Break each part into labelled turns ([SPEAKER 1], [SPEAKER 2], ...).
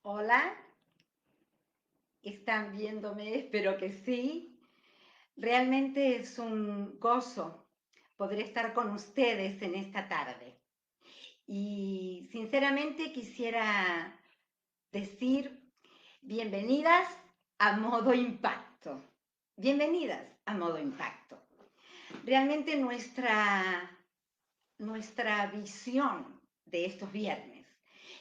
[SPEAKER 1] Hola, ¿están viéndome? Espero que sí. Realmente es un gozo poder estar con ustedes en esta tarde. Y sinceramente quisiera decir bienvenidas a Modo Impacto. Bienvenidas a Modo Impacto. Realmente nuestra visión de estos viernes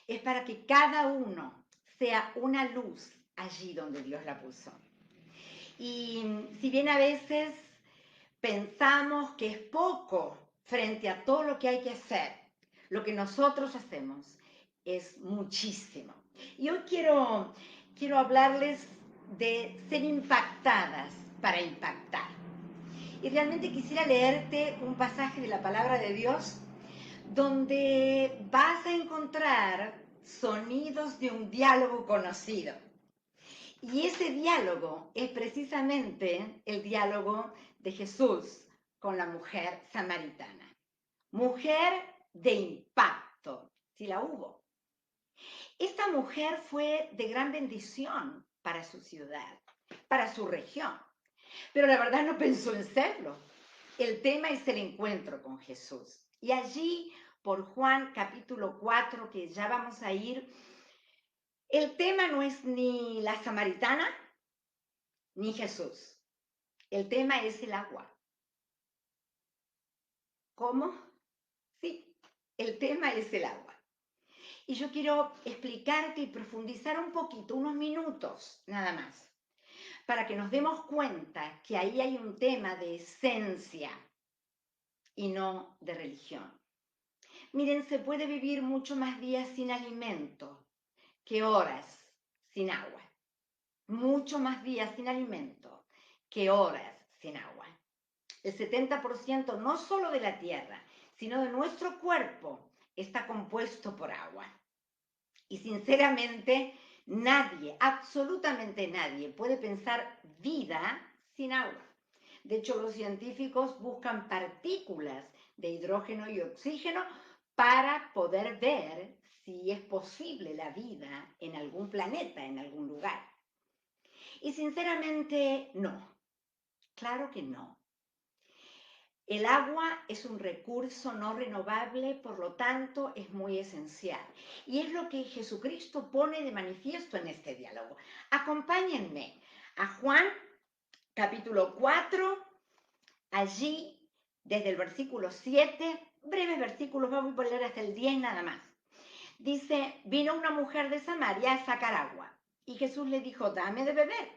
[SPEAKER 1] es para que cada uno sea una luz allí donde Dios la puso. Y si bien a veces pensamos que es poco frente a todo lo que hay que hacer, lo que nosotros hacemos es muchísimo. Y hoy quiero hablarles de ser impactadas para impactar. Y realmente quisiera leerte un pasaje de la palabra de Dios donde vas a encontrar sonidos de un diálogo conocido. Y ese diálogo es precisamente el diálogo de Jesús con la mujer samaritana. Mujer de impacto, si la hubo. Esta mujer fue de gran bendición para su ciudad, para su región, pero la verdad no pensó en serlo. El tema es el encuentro con Jesús. Y allí, por Juan capítulo 4, que ya vamos a ir, el tema no es ni la samaritana ni Jesús. El tema es el agua. ¿Cómo? Sí, el tema es el agua. Y yo quiero explicarte y profundizar un poquito, unos minutos nada más, para que nos demos cuenta que ahí hay un tema de esencia y no de religión. Miren, se puede vivir mucho más días sin alimento que horas sin agua. Mucho más días sin alimento que horas sin agua. El 70% no solo de la tierra, sino de nuestro cuerpo está compuesto por agua. Y sinceramente, nadie, absolutamente nadie, puede pensar vida sin agua. De hecho, los científicos buscan partículas de hidrógeno y oxígeno para poder ver si es posible la vida en algún planeta, en algún lugar. Y sinceramente, no. Claro que no. El agua es un recurso no renovable, por lo tanto es muy esencial. Y es lo que Jesucristo pone de manifiesto en este diálogo. Acompáñenme a Juan capítulo 4, allí desde el versículo 7, breves versículos, vamos a leer hasta el 10 nada más. Dice, vino una mujer de Samaria a sacar agua y Jesús le dijo, dame de beber,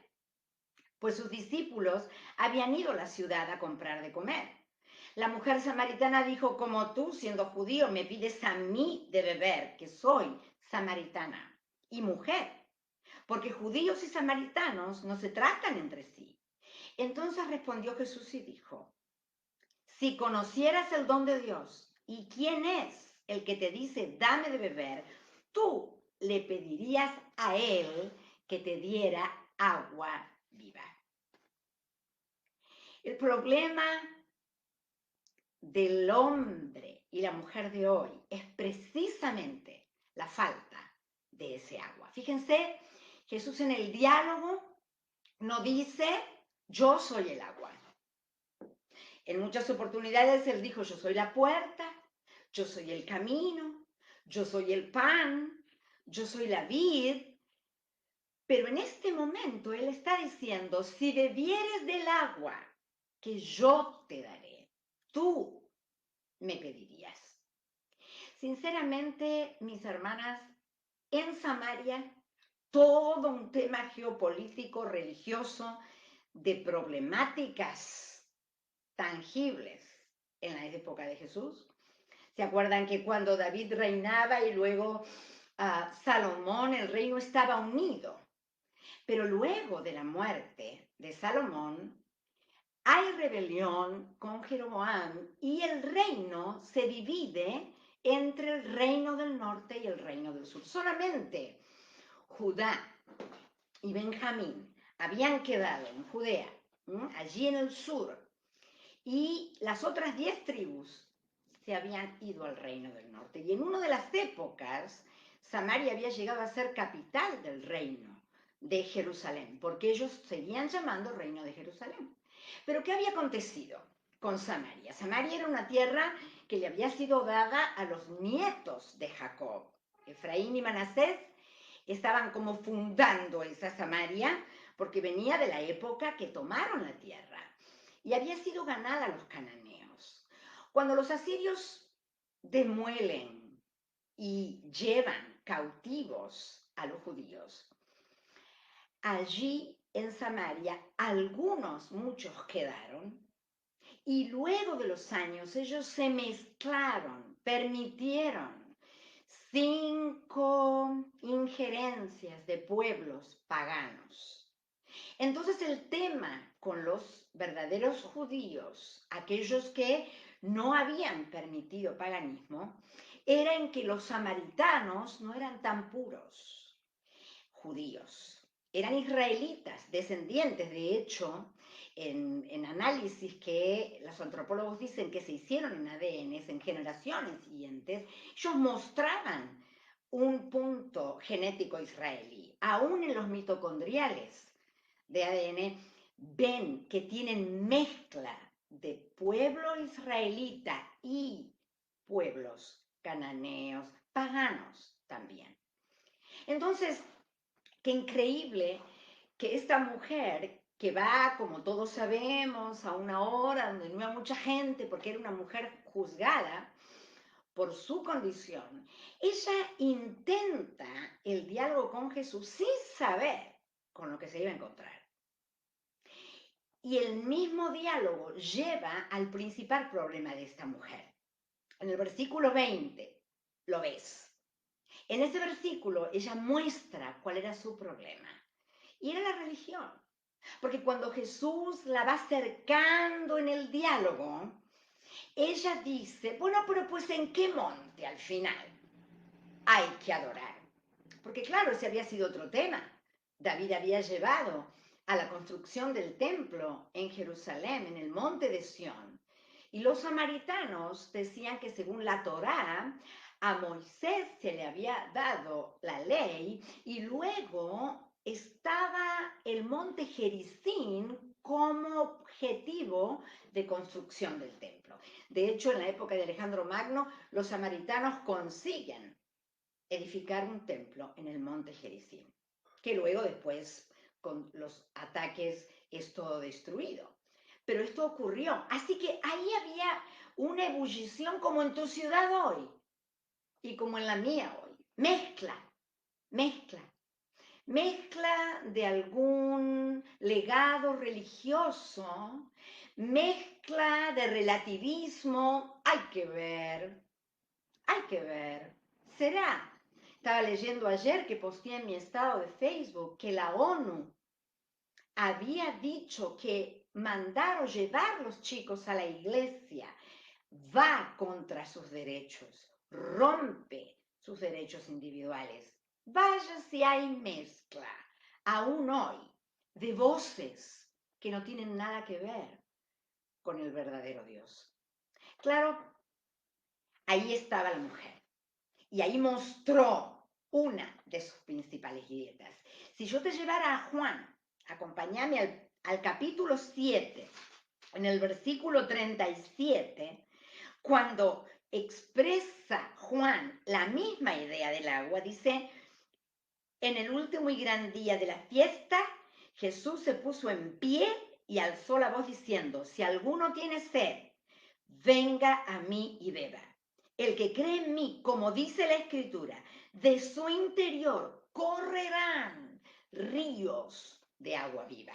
[SPEAKER 1] pues sus discípulos habían ido a la ciudad a comprar de comer. La mujer samaritana dijo, como tú, siendo judío, me pides a mí de beber, que soy samaritana y mujer, porque judíos y samaritanos no se tratan entre sí. Entonces respondió Jesús y dijo, si conocieras el don de Dios y quién es el que te dice, dame de beber, tú le pedirías a él que te diera agua viva. El problema del hombre y la mujer de hoy es precisamente la falta de ese agua. Fíjense, Jesús en el diálogo no dice, yo soy el agua. En muchas oportunidades él dijo, yo soy la puerta, yo soy el camino, yo soy el pan, yo soy la vid. Pero en este momento él está diciendo, si bebieres del agua que yo te daré, tú me pedirías. Sinceramente, mis hermanas, en Samaria, todo un tema geopolítico, religioso, de problemáticas tangibles en la época de Jesús. ¿Se acuerdan que cuando David reinaba y luego Salomón, el reino estaba unido? Pero luego de la muerte de Salomón, hay rebelión con Jeroboam y el reino se divide entre el reino del norte y el reino del sur. Solamente Judá y Benjamín habían quedado en Judea, allí en el sur, y las otras 10 tribus se habían ido al reino del norte. Y en una de las épocas Samaria había llegado a ser capital del reino de Jerusalén, porque ellos seguían llamando reino de Jerusalén. Pero ¿qué había acontecido con Samaria? Samaria era una tierra que le había sido dada a los nietos de Jacob. Efraín y Manasés estaban como fundando esa Samaria porque venía de la época que tomaron la tierra y había sido ganada a los cananeos. Cuando los asirios demuelen y llevan cautivos a los judíos, allí en Samaria muchos quedaron y luego de los años ellos se mezclaron, permitieron 5 injerencias de pueblos paganos. Entonces el tema con los verdaderos judíos, aquellos que no habían permitido paganismo, era en que los samaritanos no eran tan puros judíos, eran israelitas, descendientes, de hecho, en análisis que los antropólogos dicen que se hicieron en ADN en generaciones siguientes, ellos mostraban un punto genético israelí, aún en los mitocondriales de ADN, ven que tienen mezcla de pueblo israelita y pueblos cananeos, paganos también. Entonces, qué increíble que esta mujer que va, como todos sabemos, a una hora donde no hay mucha gente, porque era una mujer juzgada por su condición, ella intenta el diálogo con Jesús sin saber con lo que se iba a encontrar. Y el mismo diálogo lleva al principal problema de esta mujer. En el versículo 20 lo ves. En ese versículo ella muestra cuál era su problema. Y era la religión. Porque cuando Jesús la va acercando en el diálogo, ella dice, bueno, pero pues ¿en qué monte al final hay que adorar? Porque claro, ese había sido otro tema. David había llevado a la construcción del templo en Jerusalén, en el monte de Sión. Y los samaritanos decían que según la Torá, a Moisés se le había dado la ley y luego estaba el monte Gerizim como objetivo de construcción del templo. De hecho, en la época de Alejandro Magno, los samaritanos consiguen edificar un templo en el monte Gerizim, que luego después con los ataques es todo destruido. Pero esto ocurrió, así que ahí había una ebullición como en tu ciudad hoy y como en la mía hoy. Mezcla, mezcla, mezcla de algún legado religioso, mezcla de relativismo, hay que ver, será. Estaba leyendo ayer que posteé en mi estado de Facebook que la ONU había dicho que mandar o llevar los chicos a la iglesia va contra sus derechos, rompe sus derechos individuales. Vaya si hay mezcla, aún hoy, de voces que no tienen nada que ver con el verdadero Dios. Claro, ahí estaba la mujer. Y ahí mostró una de sus principales grietas. Si yo te llevara a Juan, acompáñame al capítulo 7, en el versículo 37, cuando expresa Juan la misma idea del agua, dice, en el último y gran día de la fiesta, Jesús se puso en pie y alzó la voz diciendo, si alguno tiene sed, venga a mí y beba. El que cree en mí, como dice la Escritura, de su interior correrán ríos de agua viva.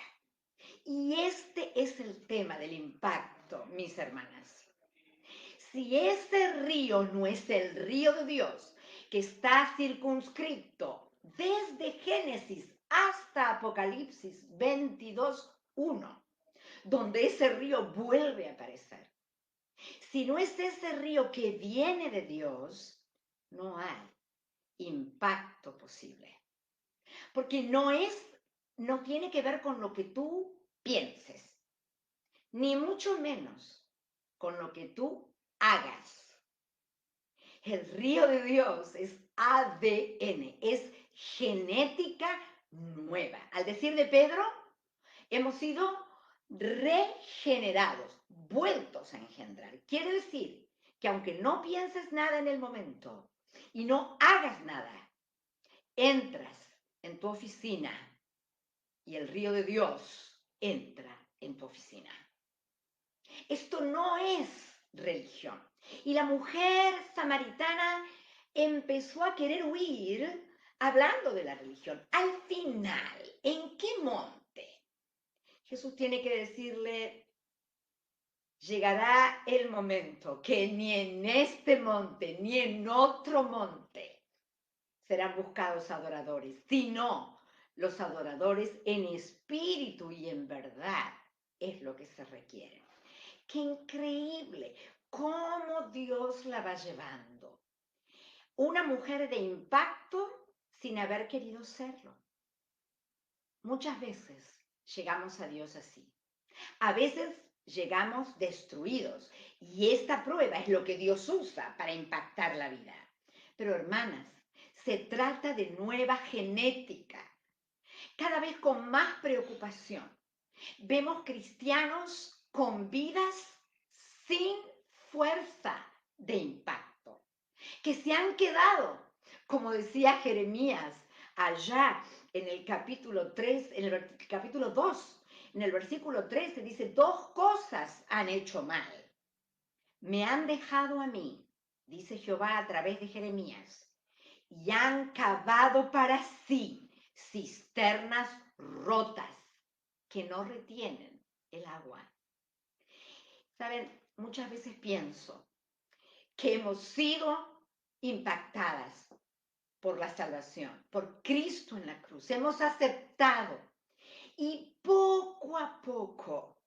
[SPEAKER 1] Y este es el tema del impacto, mis hermanas. Si ese río no es el río de Dios, que está circunscrito desde Génesis hasta Apocalipsis 22:1, donde ese río vuelve a aparecer, si no es ese río que viene de Dios, no hay impacto posible. Porque no tiene que ver con lo que tú pienses, ni mucho menos con lo que tú hagas. El río de Dios es ADN, es genética nueva. Al decir de Pedro, hemos sido regenerados, vueltos a engendrar. Quiere decir que aunque no pienses nada en el momento y no hagas nada, entras en tu oficina y el río de Dios entra en tu oficina. Esto no es religión. Y la mujer samaritana empezó a querer huir hablando de la religión. Al final, ¿en qué monte? Jesús tiene que decirle, llegará el momento que ni en este monte ni en otro monte serán buscados adoradores, sino los adoradores en espíritu y en verdad es lo que se requiere. ¡Qué increíble! ¿Cómo Dios la va llevando? Una mujer de impacto sin haber querido serlo. Muchas veces llegamos a Dios así. A veces llegamos destruidos y esta prueba es lo que Dios usa para impactar la vida. Pero hermanas, se trata de nueva genética, cada vez con más preocupación. Vemos cristianos con vidas sin fuerza de impacto, que se han quedado, como decía Jeremías allá en el capítulo 3, en el capítulo 2, en el versículo 13 dice, dos cosas han hecho mal. Me han dejado a mí, dice Jehová a través de Jeremías, y han cavado para sí cisternas rotas que no retienen el agua. Saben, muchas veces pienso que hemos sido impactadas por la salvación, por Cristo en la cruz. Hemos aceptado y poco a poco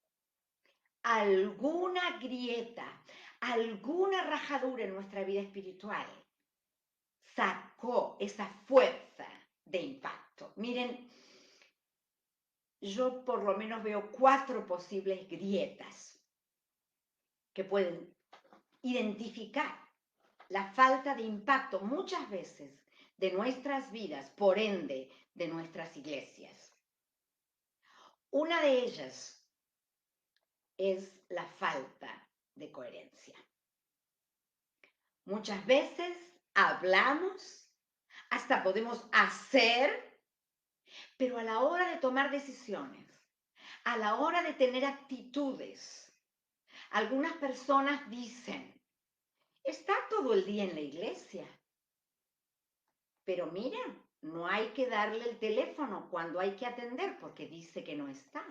[SPEAKER 1] alguna grieta, alguna rajadura en nuestra vida espiritual sacó esa fuerza de impacto. Miren, yo por lo menos veo 4 posibles grietas que pueden identificar la falta de impacto muchas veces de nuestras vidas, por ende de nuestras iglesias. Una de ellas es la falta de coherencia. Muchas veces hablamos, hasta podemos hacer, pero a la hora de tomar decisiones, a la hora de tener actitudes, algunas personas dicen, está todo el día en la iglesia, pero mira, no hay que darle el teléfono cuando hay que atender porque dice que no está.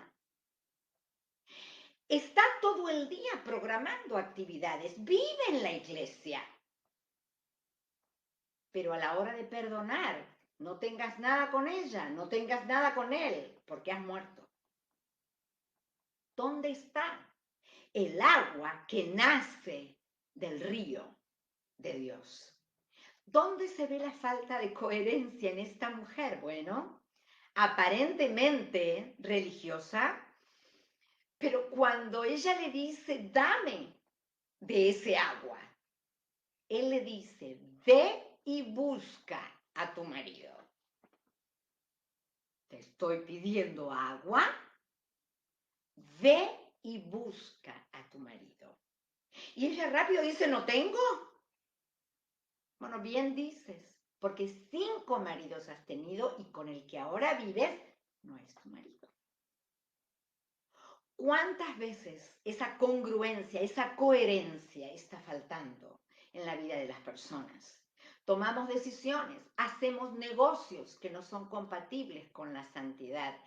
[SPEAKER 1] Está todo el día programando actividades, vive en la iglesia. Pero a la hora de perdonar, no tengas nada con ella, no tengas nada con él, porque has muerto. ¿Dónde está el agua que nace del río de Dios? ¿Dónde se ve la falta de coherencia en esta mujer? Bueno, aparentemente religiosa, pero cuando ella le dice, dame de ese agua, él le dice, ve y busca a tu marido. Te estoy pidiendo agua, ve y busca a tu marido. Y ella rápido dice, no tengo. Bueno, bien dices, porque 5 maridos has tenido y con el que ahora vives no es tu marido. ¿Cuántas veces esa congruencia, esa coherencia está faltando en la vida de las personas? Tomamos decisiones, hacemos negocios que no son compatibles con la santidad.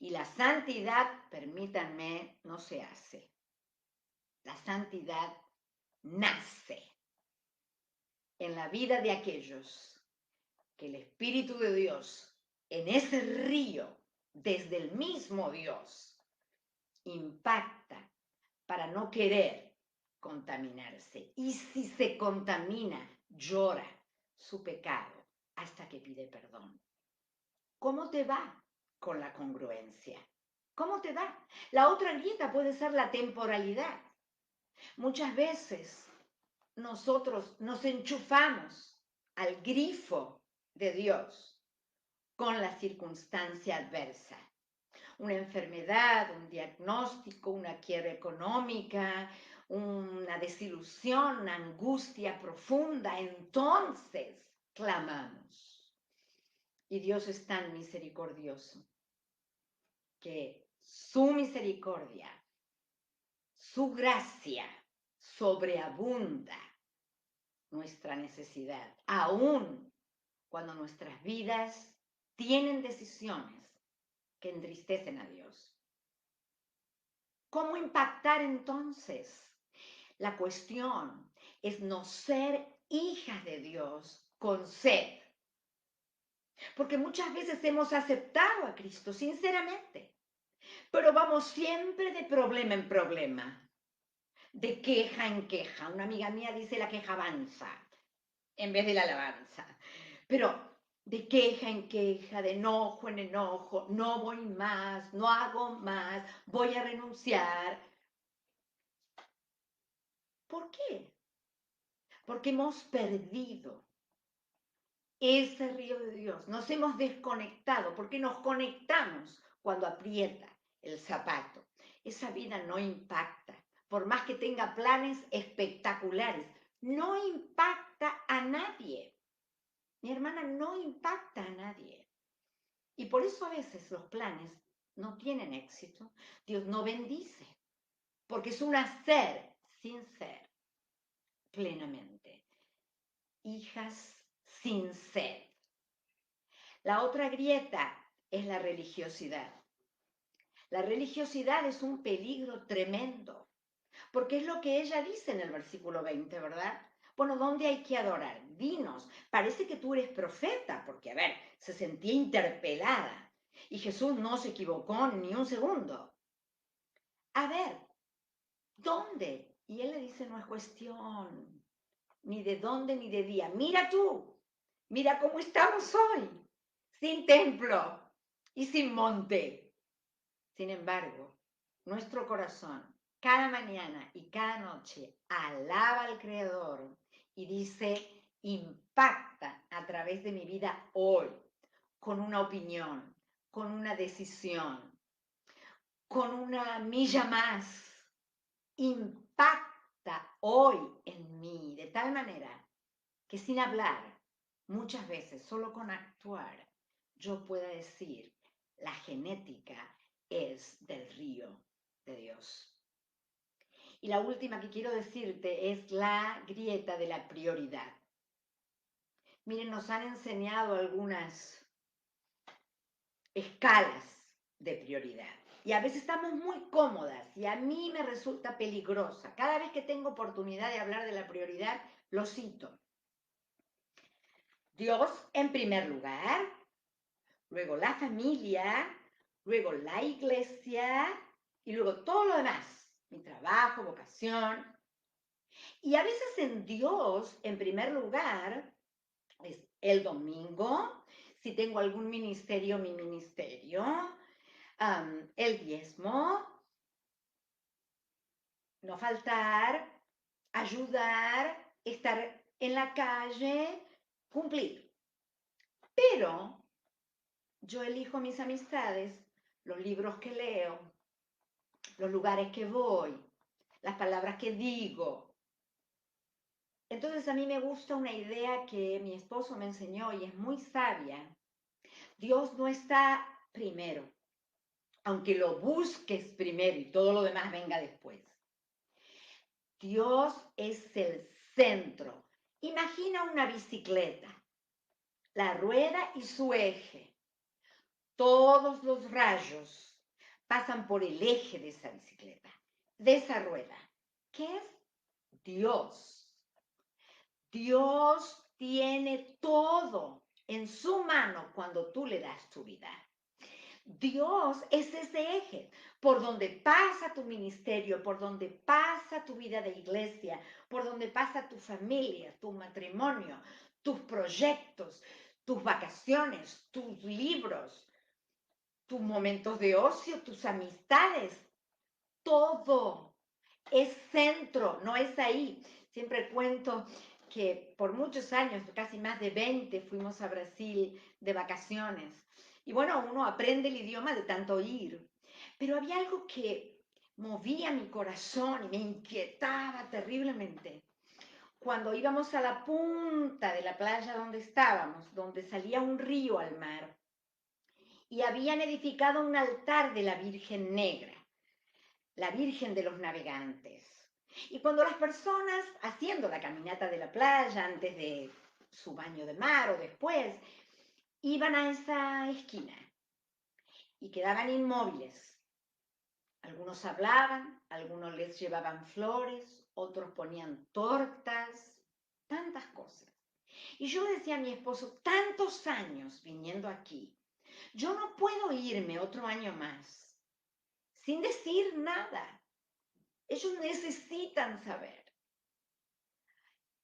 [SPEAKER 1] Y la santidad, permítanme, no se hace. La santidad nace en la vida de aquellos que el Espíritu de Dios, en ese río, desde el mismo Dios, impacta para no querer contaminarse. Y si se contamina, llora su pecado hasta que pide perdón. ¿Cómo te va con la congruencia? ¿Cómo te va? La otra grieta puede ser la temporalidad. Muchas veces nosotros nos enchufamos al grifo de Dios con la circunstancia adversa. Una enfermedad, un diagnóstico, una quiebra económica, una desilusión, una angustia profunda, entonces clamamos. Y Dios es tan misericordioso que su misericordia, su gracia sobreabunda nuestra necesidad, aún cuando nuestras vidas tienen decisiones que entristecen a Dios. ¿Cómo impactar entonces? La cuestión es no ser hijas de Dios con sed. Porque muchas veces hemos aceptado a Cristo, sinceramente, pero vamos siempre de problema en problema, de queja en queja. Una amiga mía dice la queja avanza en vez de la alabanza. Pero de queja en queja, de enojo en enojo, no voy más, no hago más, voy a renunciar. ¿Por qué? Porque hemos perdido ese río de Dios. Nos hemos desconectado porque nos conectamos cuando aprieta el zapato. Esa vida no impacta. Por más que tenga planes espectaculares, no impacta a nadie. Mi hermana, no impacta a nadie. Y por eso a veces los planes no tienen éxito. Dios no bendice, porque es un hacer sin ser plenamente. Hijas sin sed. La otra grieta es la religiosidad. La religiosidad es un peligro tremendo, porque es lo que ella dice en el versículo 20, ¿verdad? Bueno, ¿dónde hay que adorar? Dinos, parece que tú eres profeta, porque, a ver, se sentía interpelada. Y Jesús no se equivocó ni un segundo. A ver, ¿dónde? Y él le dice, no es cuestión ni de dónde ni de día. Mira tú, mira cómo estamos hoy, sin templo y sin monte. Sin embargo, nuestro corazón cada mañana y cada noche alaba al Creador y dice, impacta a través de mi vida hoy, con una opinión, con una decisión, con una milla más. Impacta hoy en mí de tal manera que sin hablar, muchas veces solo con actuar, yo pueda decir, la genética es del río de Dios. Y la última que quiero decirte es la grieta de la prioridad. Miren, nos han enseñado algunas escalas de prioridad. Y a veces estamos muy cómodas y a mí me resulta peligrosa. Cada vez que tengo oportunidad de hablar de la prioridad, lo cito. Dios en primer lugar, luego la familia, luego la iglesia y luego todo lo demás, mi trabajo, vocación. Y a veces en Dios, en primer lugar, es el domingo, si tengo algún ministerio, mi ministerio, el diezmo, no faltar, ayudar, estar en la calle, cumplir. Pero yo elijo mis amistades, los libros que leo, los lugares que voy, las palabras que digo. Entonces a mí me gusta una idea que mi esposo me enseñó y es muy sabia. Dios no está primero, aunque lo busques primero y todo lo demás venga después. Dios es el centro. Imagina una bicicleta, la rueda y su eje. Todos los rayos pasan por el eje de esa bicicleta, de esa rueda. ¿Qué es? Dios. Dios tiene todo en su mano cuando tú le das tu vida. Dios es ese eje por donde pasa tu ministerio, por donde pasa tu vida de iglesia, por donde pasa tu familia, tu matrimonio, tus proyectos, tus vacaciones, tus libros, tus momentos de ocio, tus amistades. Todo es centro, no es ahí. Siempre cuento que por muchos años, casi más de 20, fuimos a Brasil de vacaciones. Y bueno, uno aprende el idioma de tanto ir. Pero había algo que movía mi corazón y me inquietaba terriblemente. Cuando íbamos a la punta de la playa donde estábamos, donde salía un río al mar, y habían edificado un altar de la Virgen Negra, la Virgen de los Navegantes. Y cuando las personas, haciendo la caminata de la playa antes de su baño de mar o después, iban a esa esquina y quedaban inmóviles. Algunos hablaban, algunos les llevaban flores, otros ponían tortas, tantas cosas. Y yo le decía a mi esposo, tantos años viniendo aquí, yo no puedo irme otro año más sin decir nada. Ellos necesitan saber.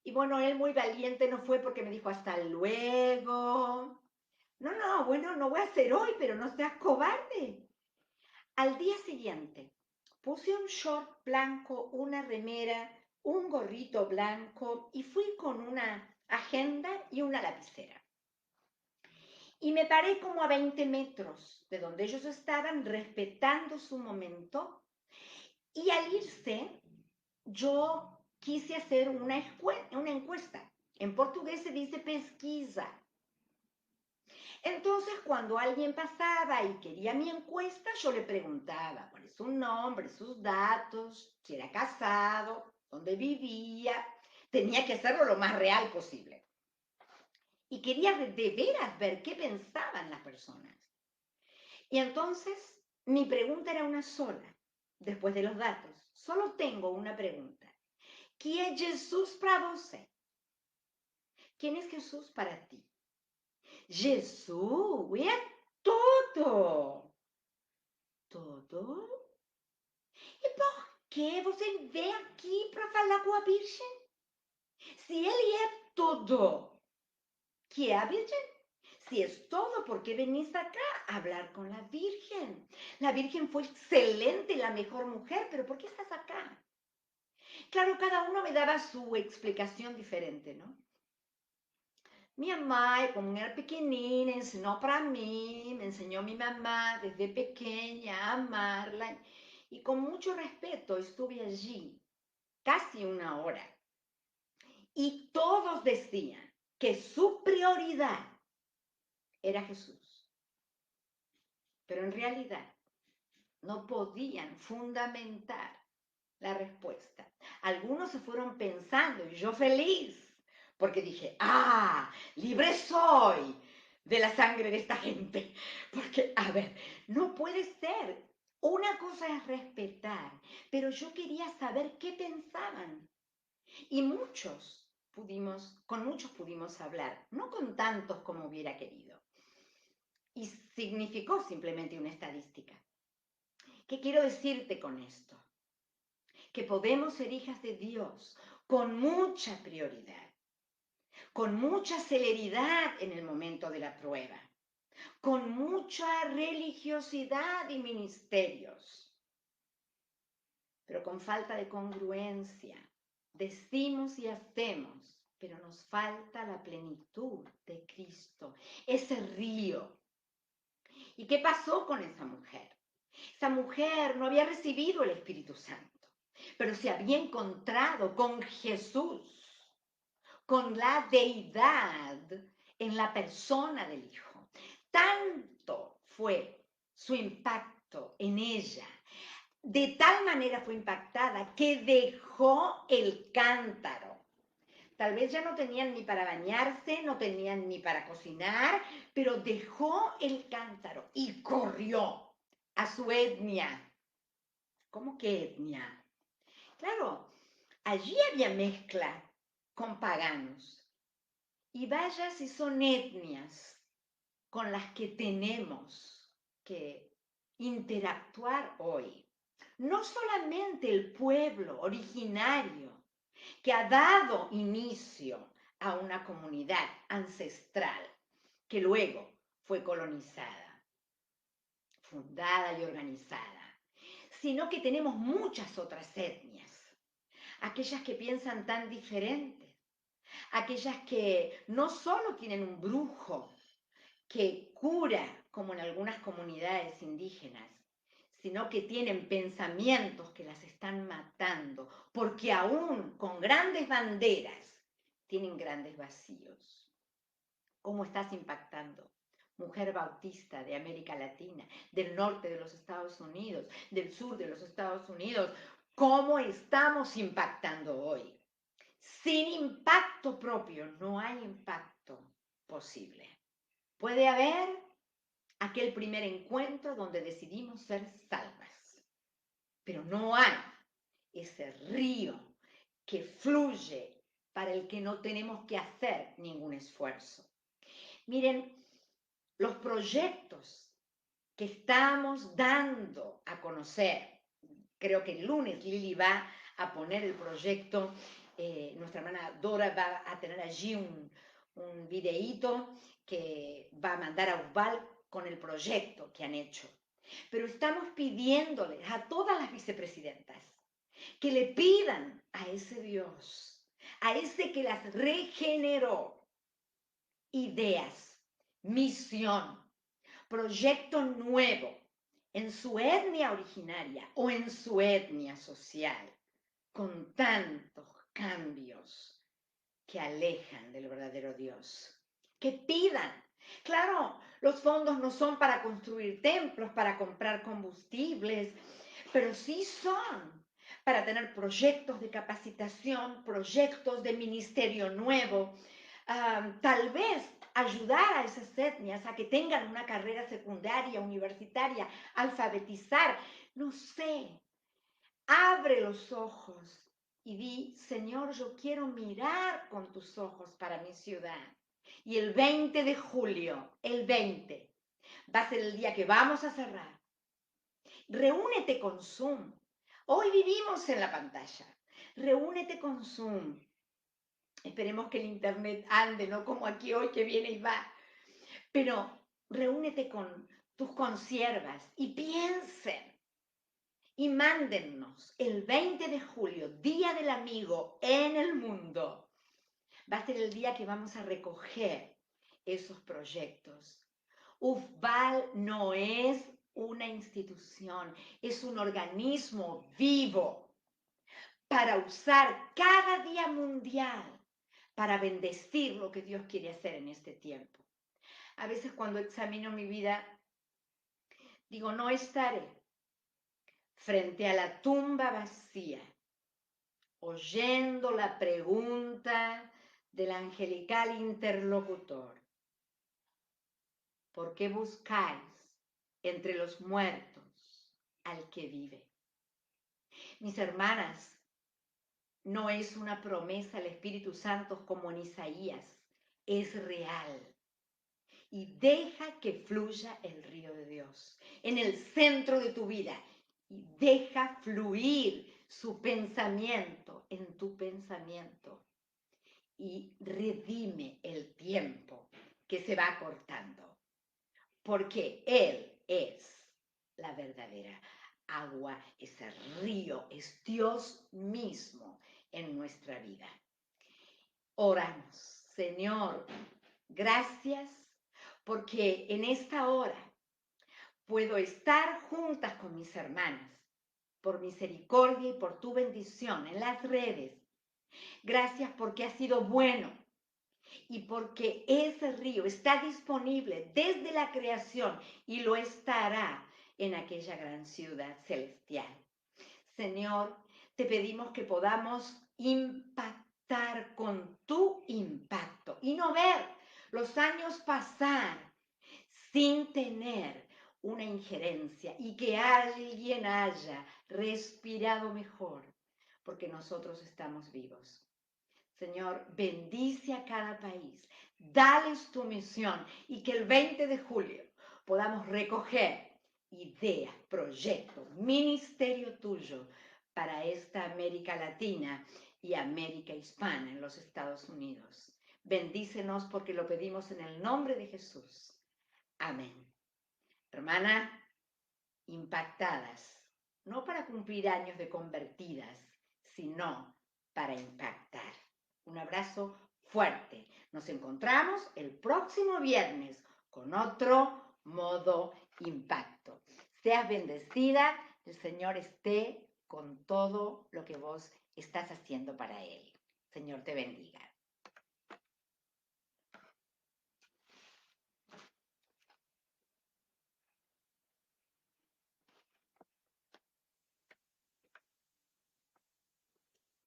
[SPEAKER 1] Y bueno, él muy valiente no fue porque me dijo hasta luego. No, no, bueno, no voy a hacer hoy, pero no seas cobarde. Al día siguiente, puse un short blanco, una remera, un gorrito blanco y fui con una agenda y una lapicera. Y me paré como a 20 metros de donde ellos estaban, respetando su momento. Y al irse, yo quise hacer una encuesta. En portugués se dice pesquisa. Entonces, cuando alguien pasaba y quería mi encuesta, yo le preguntaba cuál es su nombre, sus datos, si era casado, dónde vivía. Tenía que hacerlo lo más real posible. Y quería de veras ver qué pensaban las personas. Y entonces, mi pregunta era una sola, después de los datos. Solo tengo una pregunta. ¿Quién es Jesús para você? ¿Quién es Jesús para ti? Jesús é tudo. Tudo? E por que você vem aqui para falar com a Virgem? Se ele é tudo, que é a Virgem? Si es todo, ¿por qué venís acá a hablar con la Virgen? La Virgen fue excelente, la mejor mujer, pero ¿por qué estás acá? Claro, cada uno me daba su explicación diferente, ¿no? Mi mamá, como era pequeñina, enseñó para mí, me enseñó mi mamá desde pequeña a amarla y con mucho respeto estuve allí casi una hora. Y todos decían que su prioridad era Jesús, pero en realidad no podían fundamentar la respuesta. Algunos se fueron pensando y yo feliz, porque dije, libre soy de la sangre de esta gente. Porque, a ver, no puede ser. Una cosa es respetar, pero yo quería saber qué pensaban. Y con muchos pudimos hablar, no con tantos como hubiera querido. Y significó simplemente una estadística. ¿Qué quiero decirte con esto? Que podemos ser hijas de Dios con mucha prioridad, con mucha celeridad en el momento de la prueba, con mucha religiosidad y ministerios, pero con falta de congruencia. Decimos y hacemos, pero nos falta la plenitud de Cristo, ese río. ¿Y qué pasó con esa mujer? Esa mujer no había recibido el Espíritu Santo, pero se había encontrado con Jesús, con la deidad en la persona del Hijo. Tanto fue su impacto en ella, de tal manera fue impactada que dejó el cántaro. Tal vez ya no tenían ni para bañarse, no tenían ni para cocinar, pero dejó el cántaro y corrió a su etnia. ¿Cómo que etnia? Claro, allí había mezcla con paganos. Y vaya si son etnias con las que tenemos que interactuar hoy. No solamente el pueblo originario que ha dado inicio a una comunidad ancestral que luego fue colonizada, fundada y organizada, sino que tenemos muchas otras etnias, aquellas que piensan tan diferentes, aquellas que no solo tienen un brujo que cura, como en algunas comunidades indígenas, sino que tienen pensamientos que las están matando, porque aún con grandes banderas tienen grandes vacíos. ¿Cómo estás impactando? Mujer bautista de América Latina, del norte de los Estados Unidos, del sur de los Estados Unidos, ¿cómo estamos impactando hoy? Sin impacto propio no hay impacto posible. Puede haber aquel primer encuentro donde decidimos ser salvas, pero no hay ese río que fluye para el que no tenemos que hacer ningún esfuerzo. Miren, los proyectos que estamos dando a conocer, creo que el lunes Lili va a poner el proyecto, nuestra hermana Dora va a tener allí un videíto que va a mandar a Ubal con el proyecto que han hecho. Pero estamos pidiéndoles a todas las vicepresidentas que le pidan a ese Dios, a ese que las regeneró, ideas, misión, proyecto nuevo en su etnia originaria o en su etnia social, con tantos cambios que alejan del verdadero Dios. Que pidan. Claro, los fondos no son para construir templos, para comprar combustibles, pero sí son para tener proyectos de capacitación, proyectos de ministerio nuevo, tal vez ayudar a esas etnias a que tengan una carrera secundaria, universitaria, alfabetizar, no sé, abre los ojos y di, Señor, yo quiero mirar con tus ojos para mi ciudad. Y el 20 de julio, el 20, va a ser el día que vamos a cerrar. Reúnete con Zoom. Hoy vivimos en la pantalla. Reúnete con Zoom. Esperemos que el internet ande, no como aquí hoy que viene y va. Pero reúnete con tus consiervas y piensen y mándennos el 20 de julio, Día del Amigo en el mundo. Va a ser el día que vamos a recoger esos proyectos. UFBAL no es una institución, es un organismo vivo para usar cada día mundial para bendecir lo que Dios quiere hacer en este tiempo. A veces cuando examino mi vida, digo, no estaré frente a la tumba vacía, oyendo la pregunta del angelical interlocutor. ¿Por qué buscáis entre los muertos al que vive? Mis hermanas, no es una promesa el Espíritu Santo como en Isaías, es real. Y deja que fluya el río de Dios en el centro de tu vida y deja fluir su pensamiento en tu pensamiento y redime el tiempo que se va cortando, porque Él es la verdadera agua, ese río, es Dios mismo en nuestra vida. Oramos, Señor, gracias porque en esta hora puedo estar juntas con mis hermanas, por misericordia y por tu bendición en las redes. Gracias porque has sido bueno y porque ese río está disponible desde la creación y lo estará en aquella gran ciudad celestial. Señor, te pedimos que podamos impactar con tu impacto y no ver los años pasar sin tener una injerencia y que alguien haya respirado mejor, porque nosotros estamos vivos. Señor, bendice a cada país, dales tu misión y que el 20 de julio podamos recoger ideas, proyectos, ministerio tuyo para esta América Latina y América Hispana en los Estados Unidos. Bendícenos porque lo pedimos en el nombre de Jesús. Amén. Hermana, impactadas, no para cumplir años de convertidas, sino para impactar. Un abrazo fuerte. Nos encontramos el próximo viernes con otro modo impacto. Seas bendecida, el Señor esté con todo lo que vos estás haciendo para Él. Señor te bendiga.